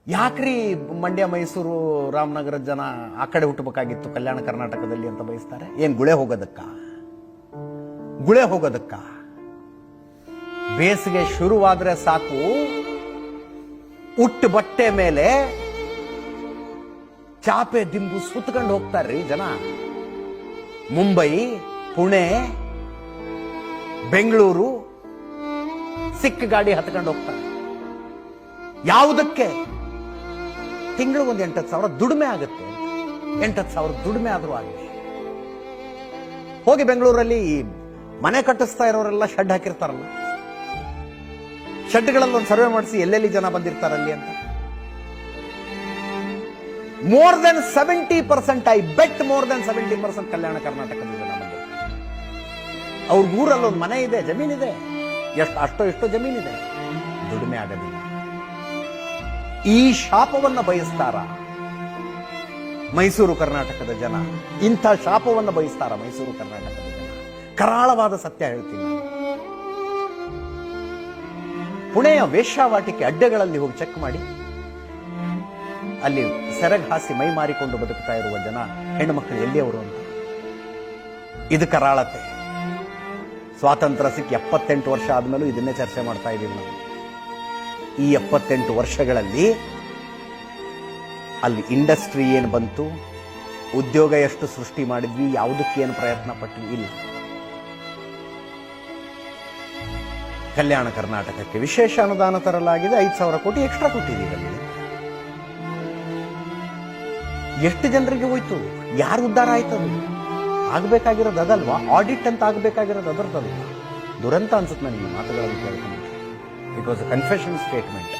ಯಾಕ್ರಿ ಮಂಡ್ಯ ಮೈಸೂರು ರಾಮನಗರದ ಜನ ಆ ಕಡೆ ಹುಟ್ಟಬೇಕಾಗಿತ್ತು ಕಲ್ಯಾಣ ಕರ್ನಾಟಕದಲ್ಲಿ ಅಂತ ಬಯಸ್ತಾರೆ? ಏನ್ ಗುಳೆ ಹೋಗೋದಕ್ಕ? ಬೇಸಿಗೆ ಶುರುವಾದ್ರೆ ಸಾಕು, ಉಟ್ಟು ಬಟ್ಟೆ ಮೇಲೆ ಚಾಪೆ ದಿಂಬು ಸುತ್ಕೊಂಡು ಹೋಗ್ತಾರ್ರಿ ಜನ. ಮುಂಬೈ, ಪುಣೆ, ಬೆಂಗಳೂರು ಸಿಕ್ಕ ಗಾಡಿ ಹತ್ಕೊಂಡು ಹೋಗ್ತಾರೆ. ಯಾವುದಕ್ಕೆ? ತಿಂಗಳಿಗೆ ಒಂದು 8,000 ದುಡಿಮೆ ಆಗುತ್ತೆ. 8,000 ದುಡಿಮೆ ಆದ್ರೂ ಆಗಲಿ. ಹೋಗಿ ಬೆಂಗಳೂರಲ್ಲಿ ಮನೆ ಕಟ್ಟಿಸ್ತಾ ಇರೋರೆಲ್ಲ ಶೆಡ್ ಹಾಕಿರ್ತಾರಲ್ಲ, ಶೆಡ್ಗಳಲ್ಲಿ ಒಂದು ಸರ್ವೆ ಮಾಡಿಸಿ ಎಲ್ಲೆಲ್ಲಿ ಜನ ಬಂದಿರ್ತಾರಲ್ಲಿ ಅಂತ. more than 70%, I bet more than 70% ಕಲ್ಯಾಣ ಕರ್ನಾಟಕದ ಜನ ಬಂದಿರ್ತಾರೆ. ಅವ್ರ ಊರಲ್ಲಿ ಒಂದು ಮನೆ ಇದೆ, ಜಮೀನಿದೆ, ಎಷ್ಟೋ ಜಮೀನಿದೆ, ದುಡಿಮೆ ಆಗೋದಿಲ್ಲ. ಈ ಶಾಪವನ್ನ ಬಯಸ್ತಾರ ಮೈಸೂರು ಕರ್ನಾಟಕದ ಜನ? ಇಂಥ ಶಾಪವನ್ನ ಬಯಸ್ತಾರ ಮೈಸೂರು ಕರ್ನಾಟಕದ ಜನ? ಕರಾಳವಾದ ಸತ್ಯ ಹೇಳ್ತೀನಿ ನಾನು. ಪುಣೆಯ ವೇಶ್ಯಾವಾಟಿಕೆ ಅಡ್ಡೆಗಳಲ್ಲಿ ಹೋಗಿ ಚೆಕ್ ಮಾಡಿ, ಅಲ್ಲಿ ಸೆರಗ್ ಹಾಸಿ ಮೈ ಮಾರಿಕೊಂಡು ಬದುಕ್ತಾ ಇರುವ ಜನ ಹೆಣ್ಣುಮಕ್ಕಳು ಎಲ್ಲಿಯವರು ಅಂತ. ಇದು ಕರಾಳತೆ. ಸ್ವಾತಂತ್ರ್ಯ ಸಿಕ್ಕಿ 78 ವರ್ಷ ಆದ್ಮೇಲೂ ಇದನ್ನೇ ಚರ್ಚೆ ಮಾಡ್ತಾ ಇದ್ದೀವಿ ನಾವು. ಈ 78 ವರ್ಷಗಳಲ್ಲಿ ಅಲ್ಲಿ ಇಂಡಸ್ಟ್ರಿ ಏನು ಬಂತು, ಉದ್ಯೋಗ ಎಷ್ಟು ಸೃಷ್ಟಿ ಮಾಡಿದ್ವಿ, ಯಾವುದಕ್ಕೇನು ಪ್ರಯತ್ನ ಪಟ್ವಿ? ಇಲ್ಲ. ಕಲ್ಯಾಣ ಕರ್ನಾಟಕಕ್ಕೆ ವಿಶೇಷ ಅನುದಾನ ತರಲಾಗಿದೆ, 5,000 ಕೋಟಿ ಎಕ್ಸ್ಟ್ರಾ ಕೊಟ್ಟಿದ್ದೀವಿ. ಅಲ್ಲಿ ಎಷ್ಟು ಜನರಿಗೆ ಹೋಯ್ತು? ಯಾರು ಉದ್ಧಾರ ಆಯ್ತದು? ಆಗ್ಬೇಕಾಗಿರೋದು ಅದಲ್ವಾ? ಆಡಿಟ್ ಅಂತ ಆಗ್ಬೇಕಾಗಿರೋದು ಅದರದಲ್ವಾ? ದುರಂತ ಅನ್ಸುತ್ತೆ ನನಗೆ ಈ ಮಾತುಗಳನ್ನು ಕೇಳ್ಕೊಂಡು. It was a confession statement.